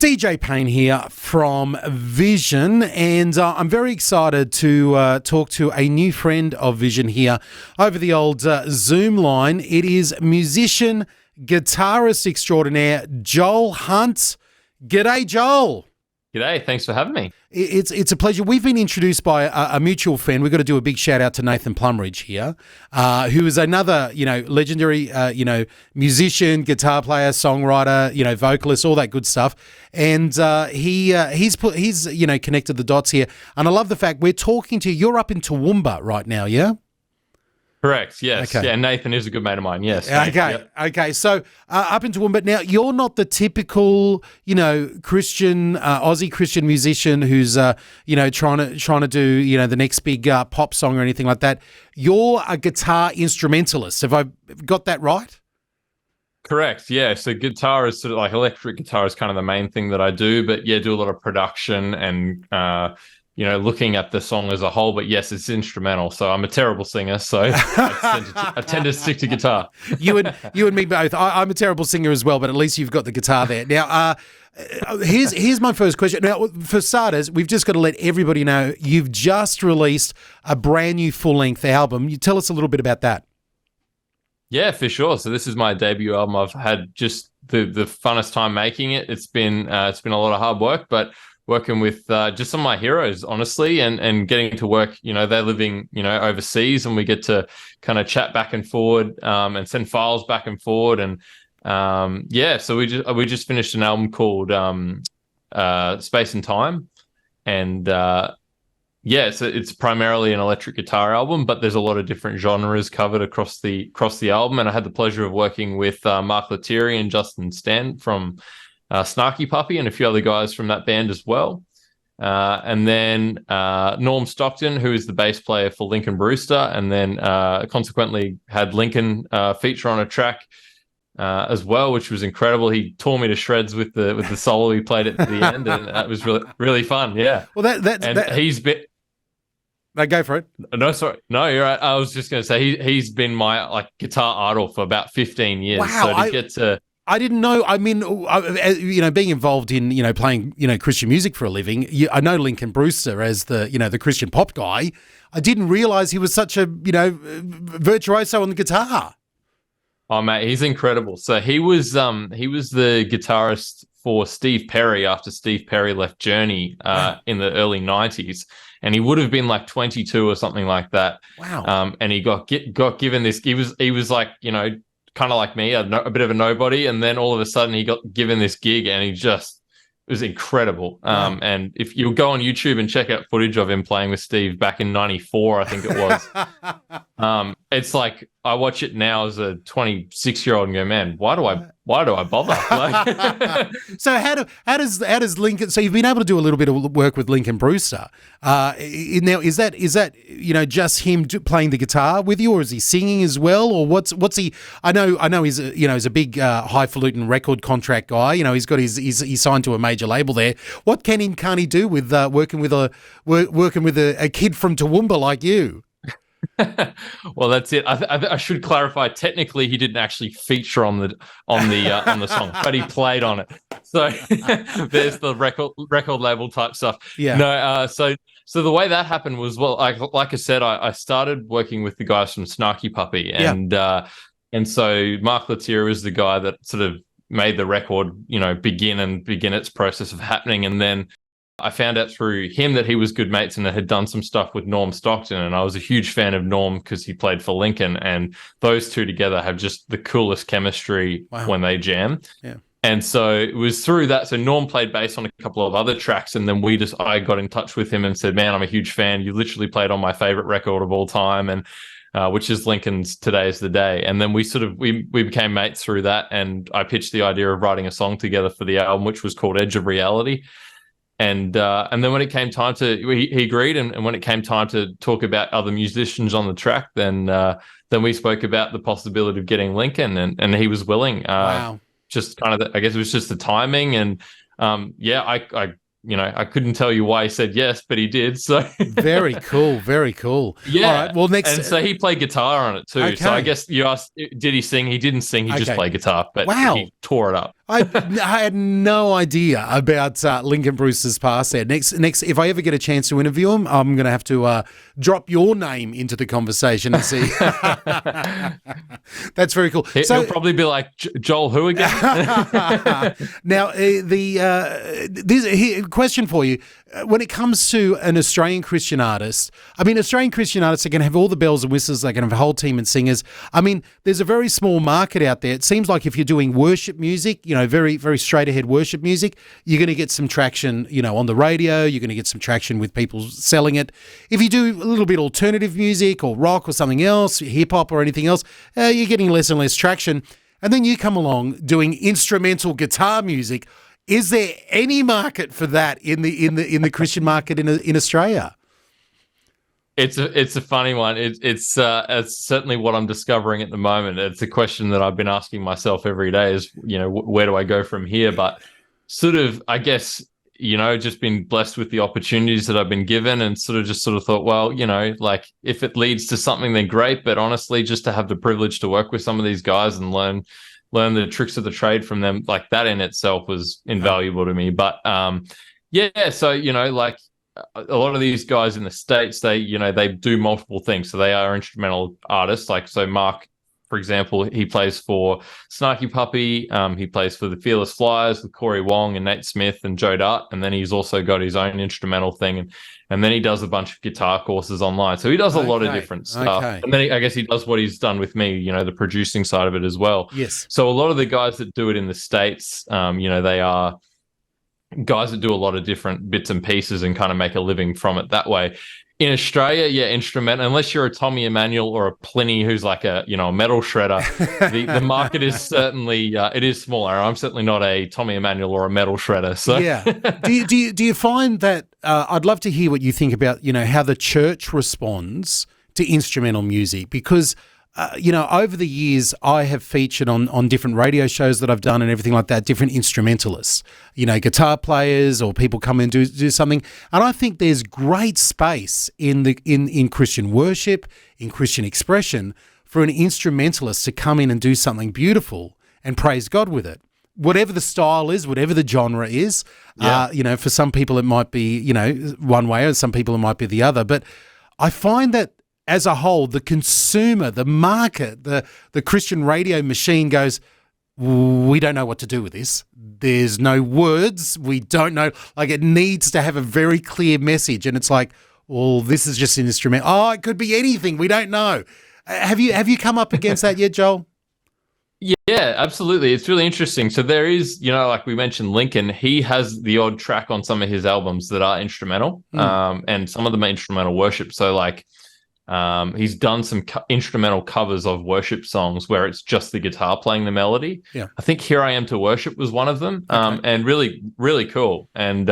DJ Payne here from Vision, and I'm very excited to talk to a new friend of Vision here over the old Zoom line. It is musician, guitarist extraordinaire, Joel Hunt. G'day, Joel. G'day, thanks for having me. It's a pleasure. We've been introduced by a mutual friend. We've got to do a big shout out to Nathan Plumridge here, who is another, legendary, musician, guitar player, songwriter, vocalist, all that good stuff. And he's connected the dots here. And I love the fact we're talking to you. You're up in Toowoomba right now, yeah? Correct, yes. Okay. Yeah, Nathan is a good mate of mine, yes. Okay, Yep. okay. So up into Toowoomba. Now, you're not the typical, Christian, Aussie Christian musician who's, trying to do, the next big pop song or anything like that. You're a guitar instrumentalist. Have I got that right? Correct, yeah. So guitar is sort of like electric guitar is kind of the main thing that I do, but yeah, do a lot of production and looking at the song as a whole, but yes, it's instrumental. So I'm a terrible singer, so I tend to stick to guitar. You and me both. I'm a terrible singer as well, but at least you've got the guitar there. Now, here's my first question. Now, for starters, we've just got to let everybody know you've just released a brand new full-length album. You tell us a little bit about that. Yeah, for sure. So this is my debut album. I've had just the funnest time making it. It's been a lot of hard work, but working with just some of my heroes, honestly, and getting to work, they're living, overseas, and we get to kind of chat back and forward and send files back and forward. And so we just finished an album called Space and Time. And it's primarily an electric guitar album, but there's a lot of different genres covered across the album. And I had the pleasure of working with Mark Lettieri and Justin Stanton from Snarky Puppy and a few other guys from that band as well. And then Norm Stockton, who is the bass player for Lincoln Brewster, and then consequently had Lincoln feature on a track as well, which was incredible. He tore me to shreds with the solo he played at the end, and that was really, really fun. Yeah. Well, he's been. No, go for it. No, sorry. No, you're right. I was just going to say he's been my guitar idol for about 15 years. Wow. So I didn't know. I mean, being involved in, playing, Christian music for a living, I know Lincoln Brewster as the Christian pop guy. I didn't realize he was such a, virtuoso on the guitar. Oh, mate, he's incredible. So he was the guitarist for Steve Perry after Steve Perry left Journey in the early 90s. And he would have been like 22 or something like that. Wow. And he got given this. He was like, kind of like me, a bit of a nobody, and then all of a sudden he got given this gig, and it was incredible. Wow. And if you go on YouTube and check out footage of him playing with Steve back in '94, I think it was, it's like I watch it now as a 26-year-old and go, man, why do I bother? Like, so how does Lincoln? So you've been able to do a little bit of work with Lincoln Brewster. Now is that just him playing the guitar with you, or is he singing as well, or what's he? I know he's he's a big highfalutin record contract guy. He's got he's signed to a major label there. What can't he do with working with a kid from Toowoomba like you? Well, that's it. I should clarify. Technically, he didn't actually feature on the song, but he played on it. So there's the record label type stuff. Yeah. No. So the way that happened was, well, like I said, I started working with the guys from Snarky Puppy, and so Mark Lettieri was the guy that sort of made the record, begin its process of happening, and then I found out through him that he was good mates and had done some stuff with Norm Stockton, and I was a huge fan of Norm because he played for Lincoln, and those two together have just the coolest chemistry when they jam. Yeah. And so it was through that. So Norm played bass on a couple of other tracks, and then I got in touch with him and said, man, I'm a huge fan. You literally played on my favorite record of all time, and which is Lincoln's Today Is the Day. And then we became mates through that, and I pitched the idea of writing a song together for the album, which was called Edge of Reality. And then when it came time he agreed, and when it came time to talk about other musicians on the track, then we spoke about the possibility of getting Lincoln, and he was willing. Wow. Just kind of, I guess it was just the timing, and I couldn't tell you why he said yes, but he did. So very cool, very cool. Yeah. All right, well, next, and so he played guitar on it too. Okay. So I guess you asked, did he sing? He didn't sing. He just played guitar, but he tore it up. I had no idea about Lincoln Brewster's past there. Next, if I ever get a chance to interview him, I'm going to have to drop your name into the conversation and see. That's very cool. He'll probably be like, Joel, who again? Now, this question for you. When it comes to an Australian Christian artist, I mean, Australian Christian artists are going to have all the bells and whistles. They're going to have a whole team and singers. I mean, there's a very small market out there. It seems like if you're doing worship music, very, very straight ahead worship music, you're going to get some traction, on the radio. You're going to get some traction with people selling it. If you do a little bit alternative music or rock or something else, hip hop or anything else, you're getting less and less traction. And then you come along doing instrumental guitar music. Is there any market for that in the Christian market in Australia? It's a funny one. It's certainly what I'm discovering at the moment. It's a question that I've been asking myself every day: is where do I go from here? But sort of, I guess, just been blessed with the opportunities that I've been given, and sort of thought, well, like if it leads to something, then great. But honestly, just to have the privilege to work with some of these guys and learn the tricks of the trade from them, like that in itself was invaluable to me. But so like a lot of these guys in the States, they do multiple things. So they are instrumental artists. Like, so Mark, for example, he plays for Snarky Puppy. He plays for the Fearless Flyers with Corey Wong and Nate Smith and Joe Dart. And then he's also got his own instrumental thing. And then he does a bunch of guitar courses online. So he does a lot of different stuff. Okay. And then I guess he does what he's done with me, the producing side of it as well. Yes. So a lot of the guys that do it in the States, they are guys that do a lot of different bits and pieces and kind of make a living from it that way. In Australia, instrumental, unless you're a Tommy Emmanuel or a Pliny who's like a metal shredder, the market is certainly it is smaller. I'm certainly not a Tommy Emmanuel or a metal shredder. So yeah, do you find that? I'd love to hear what you think about how the church responds to instrumental music, because over the years I have featured on different radio shows that I've done and everything like that, different instrumentalists, guitar players or people come and do something. And I think there's great space in Christian worship, in Christian expression, for an instrumentalist to come in and do something beautiful and praise God with it. Whatever the style is, whatever the genre is, for some people it might be, one way, and some people it might be the other. But I find that as a whole, the consumer, the market, the Christian radio machine goes, we don't know what to do with this. There's no words. We don't know. Like, it needs to have a very clear message. And it's like, well, this is just an instrument. Oh, it could be anything. We don't know. Have you come up against that yet, Joel? Yeah, absolutely. It's really interesting. So there is, like we mentioned, Lincoln, he has the odd track on some of his albums that are instrumental, and some of them are instrumental worship. So like, he's done some instrumental covers of worship songs where it's just the guitar playing the melody. Yeah. I think Here I Am to Worship was one of them, and really, really cool. And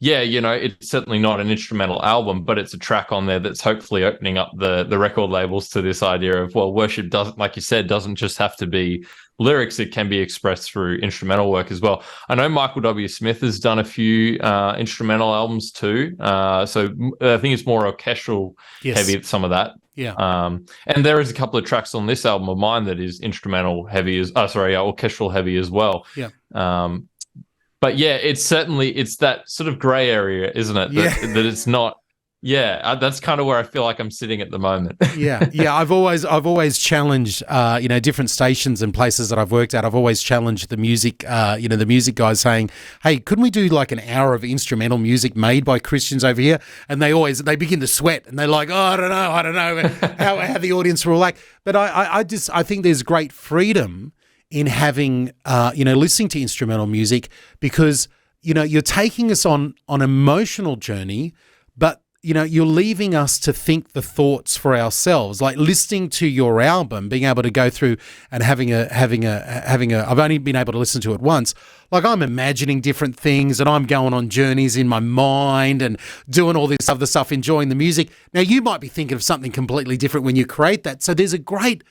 it's certainly not an instrumental album, but it's a track on there that's hopefully opening up the record labels to this idea of, well, worship doesn't, like you said, doesn't just have to be lyrics. It can be expressed through instrumental work as well. I know Michael W. Smith has done a few instrumental albums too. So I think it's more orchestral heavy, some of that. Yeah. And there is a couple of tracks on this album of mine that is instrumental heavy orchestral heavy as well. Yeah. But yeah, it's that sort of gray area, isn't it? That it's not. Yeah, that's kind of where I feel like I'm sitting at the moment. Yeah. I've always challenged, different stations and places that I've worked at. I've always challenged the music, the music guys, saying, "Hey, couldn't we do like an hour of instrumental music made by Christians over here?" And they begin to sweat and they're like, "Oh, I don't know how the audience will like." But I think there's great freedom in having, listening to instrumental music, because you're taking us on an emotional journey, but you're leaving us to think the thoughts for ourselves. Like listening to your album, being able to go through and having a. I've only been able to listen to it once. Like, I'm imagining different things and I'm going on journeys in my mind and doing all this other stuff, enjoying the music. Now, you might be thinking of something completely different when you create that. So there's a great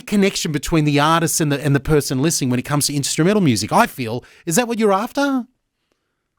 connection between the artist and the person listening when it comes to instrumental music, I feel. Is that what you're after?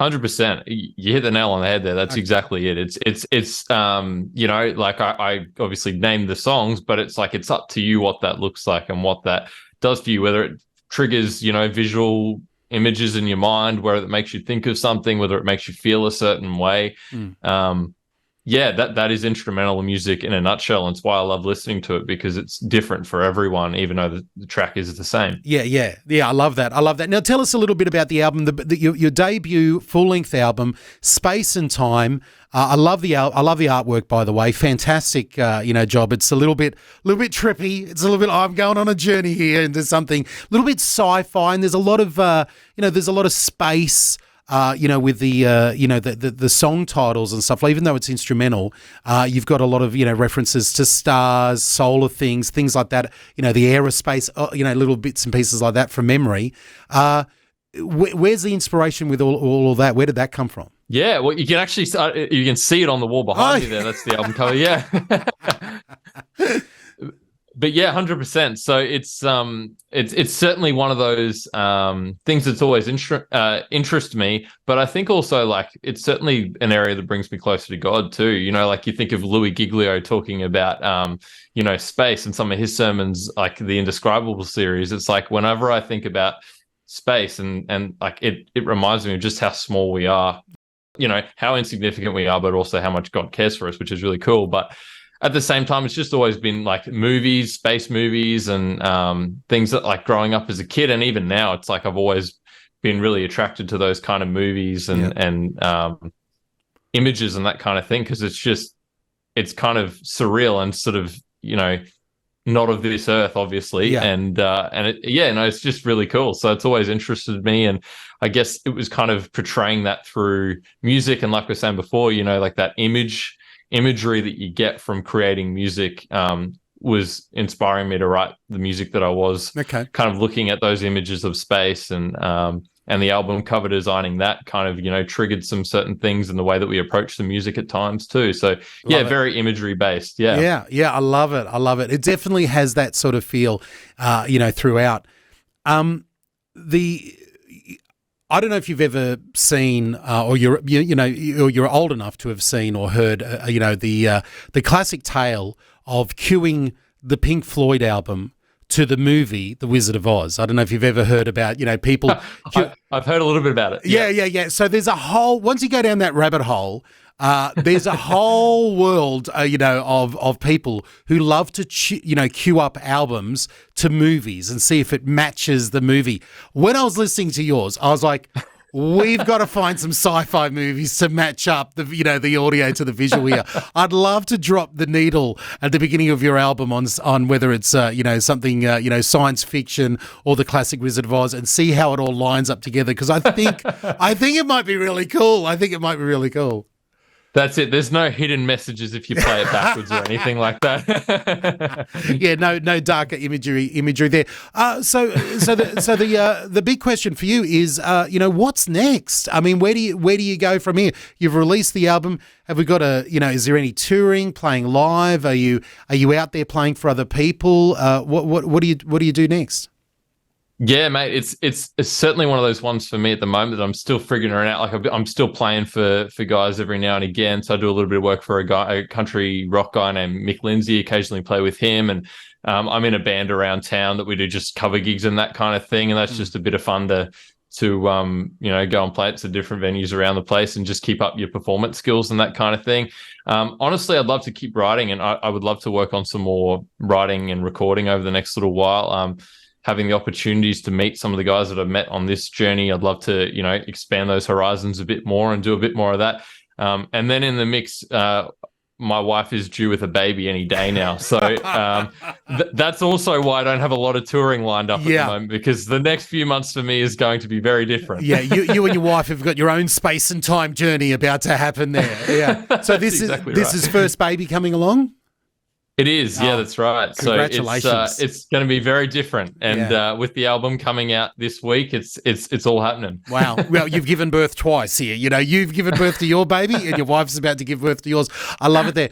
100%. You hit the nail on the head there. That's exactly it. It's like I obviously named the songs, but it's like, it's up to you what that looks like and what that does for you, whether it triggers, visual images in your mind, whether it makes you think of something, whether it makes you feel a certain way. That is instrumental music in a nutshell. And it's why I love listening to it, because it's different for everyone, even though the track is the same. Yeah. I love that. Now, tell us a little bit about the album, your debut full-length album, Space and Time. I love the artwork, by the way. Fantastic, job. It's a little bit trippy. It's a little bit. I'm going on a journey here into something a little bit sci-fi, and there's a lot of, there's a lot of space. With the song titles and stuff, even though it's instrumental, you've got a lot of, references to stars, solar things like that, the aerospace, little bits and pieces like that from memory. Where's the inspiration with all of that? Where did that come from? Yeah, well, you can actually you can see it on the wall behind me there. That's the album cover. Yeah. But yeah, 100%. So it's certainly one of those things that's always interest me. But I think also, like, it's certainly an area that brings me closer to God too. Like you think of Louis Giglio talking about space and some of his sermons, like the Indescribable series. It's like whenever I think about space and like it reminds me of just how small we are, how insignificant we are, but also how much God cares for us, which is really cool. But at the same time, it's just always been like movies, space movies, and things that, like, growing up as a kid, and even now, it's like I've always been really attracted to those kind of movies and images and that kind of thing, because it's kind of surreal and sort of not of this earth, obviously, it's just really cool. So it's always interested me, and I guess it was kind of portraying that through music, and like we were saying before, like that imagery that you get from creating music was inspiring me to write the music that I was. Kind of looking at those images of space, and the album cover designing that kind of triggered some certain things in the way that we approach the music at times too. So very imagery based. Yeah, I love it. It definitely has that sort of feel throughout. I don't know if you've ever seen, or you're old enough to have seen or heard, the classic tale of queuing the Pink Floyd album to the movie The Wizard of Oz. I don't know if you've ever heard about, people. I've heard a little bit about it. Yeah. So there's a whole, once you go down that rabbit hole, there's a whole world, of people who love to, queue up albums to movies and see if it matches the movie. When I was listening to yours, I was like, we've got to find some sci-fi movies to match up the audio to the visual here. I'd love to drop the needle at the beginning of your album on whether it's something science fiction or the classic Wizard of Oz, and see how it all lines up together, because I think it might be really cool. That's it. There's no hidden messages if you play it backwards or anything like that. Yeah, no darker imagery there. So the big question for you is, what's next? I mean, where do you go from here? You've released the album. Have we got is there any touring, playing live? Are you out there playing for other people? What do you do next? Yeah, mate, it's certainly one of those ones for me at the moment that I'm still figuring it out. Like I'm still playing for guys every now and again. So I do a little bit of work for a country rock guy named Mick Lindsay. Occasionally play with him, and I'm in a band around town that we do just cover gigs and that kind of thing. And that's just a bit of fun to go and play at some different venues around the place and just keep up your performance skills and that kind of thing. Honestly, I'd love to keep writing, and I would love to work on some more writing and recording over the next little while. Having the opportunities to meet some of the guys that I've met on this journey, I'd love to, expand those horizons a bit more and do a bit more of that. And then in the mix, my wife is due with a baby any day now. So that's also why I don't have a lot of touring lined up at the moment, because the next few months for me is going to be very different. Yeah, you and your wife have got your own space and time journey about to happen there. Yeah. So this is first baby coming along? It is, yeah, that's right. Congratulations. So it's going to be very different, and with the album coming out this week, it's all happening. Wow! Well, you've given birth twice here. You've given birth to your baby, and your wife's about to give birth to yours. I love it there.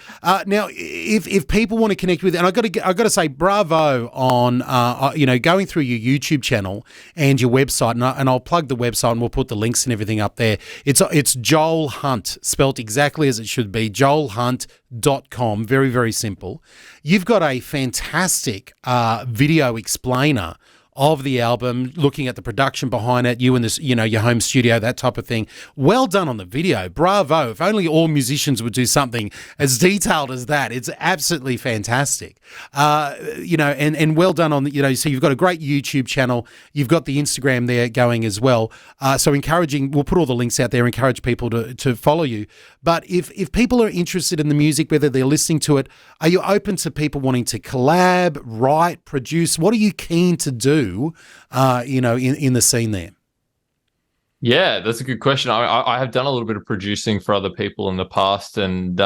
Now, if people want to connect with, and I got to say, bravo on going through your YouTube channel and your website, and I'll plug the website, and we'll put the links and everything up there. It's Joel Hunt, spelt exactly as it should be, joelhunt.com. Very, very simple. You've got a fantastic video explainer of the album, looking at the production behind it, you in this, your home studio, that type of thing. Well done on the video. Bravo. If only all musicians would do something as detailed as that. It's absolutely fantastic. And well done on, so you've got a great YouTube channel. You've got the Instagram there going as well. So encouraging, we'll put all the links out there, encourage people to follow you. But if people are interested in the music, whether they're listening to it, are you open to people wanting to collab, write, produce? What are you keen to do, in the scene there? Yeah, that's a good question. I have done a little bit of producing for other people in the past, and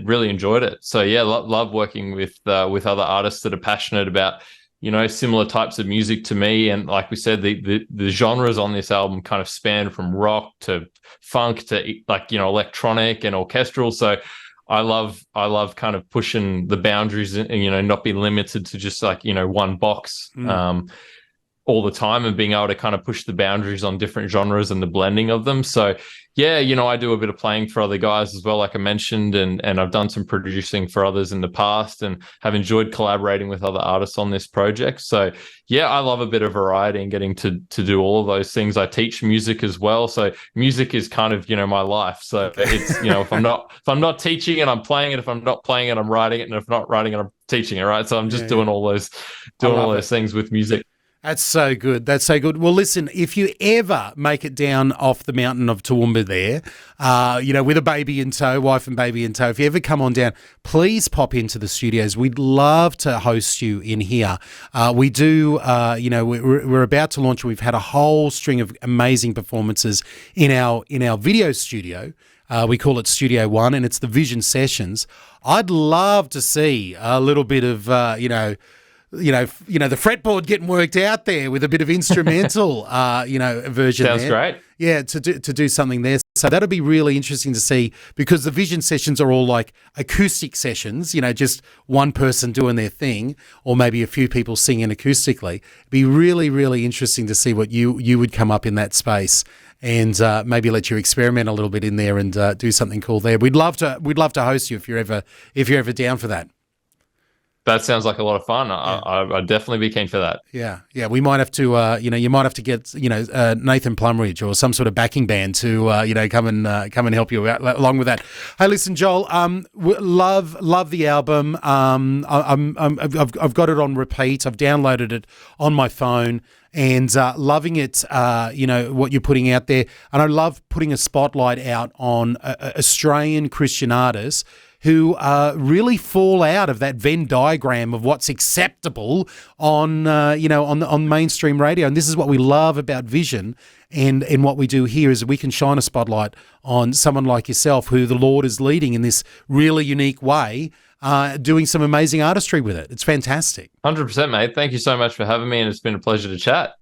really enjoyed it. So yeah, love working with other artists that are passionate about similar types of music to me. And like we said, the genres on this album kind of span from rock to funk to electronic and orchestral. So I love kind of pushing the boundaries and not be limited to just one box all the time, and being able to kind of push the boundaries on different genres and the blending of them. So yeah, I do a bit of playing for other guys as well, like I mentioned, and I've done some producing for others in the past and have enjoyed collaborating with other artists on this project. So yeah, I love a bit of variety and getting to do all of those things. I teach music as well. So music is kind of, my life. So it's, if I'm not teaching it, I'm playing it. If I'm not playing it, I'm writing it. And if not writing it, I'm teaching it. Right. So I'm just doing all those things with music. That's so good. That's so good. Well, listen, if you ever make it down off the mountain of Toowoomba there, with a baby in tow, wife and baby in tow, if you ever come on down, please pop into the studios. We'd love to host you in here. We do, we're about to launch. We've had a whole string of amazing performances in our video studio. We call it Studio One, and it's the Vision Sessions. I'd love to see a little bit of, the fretboard getting worked out there with a bit of instrumental, version. Sounds there. Great. Yeah, to do something there. So that'll be really interesting to see, because the Vision Sessions are all like acoustic sessions, just one person doing their thing, or maybe a few people singing acoustically. It'd be really, really interesting to see what you would come up in that space, and maybe let you experiment a little bit in there and do something cool there. We'd love to host you if you're ever down for that. That sounds like a lot of fun. I'd definitely be keen for that. Yeah. We might have to, you might have to get, Nathan Plumridge or some sort of backing band to, come and help you out along with that. Hey, listen, Joel, love the album. I've got it on repeat. I've downloaded it on my phone and loving it. What you're putting out there, and I love putting a spotlight out on Australian Christian artists who really fall out of that Venn diagram of what's acceptable on mainstream radio. And this is what we love about Vision, and what we do here is we can shine a spotlight on someone like yourself, who the Lord is leading in this really unique way, doing some amazing artistry with it. It's fantastic. 100%, mate. Thank you so much for having me, and it's been a pleasure to chat.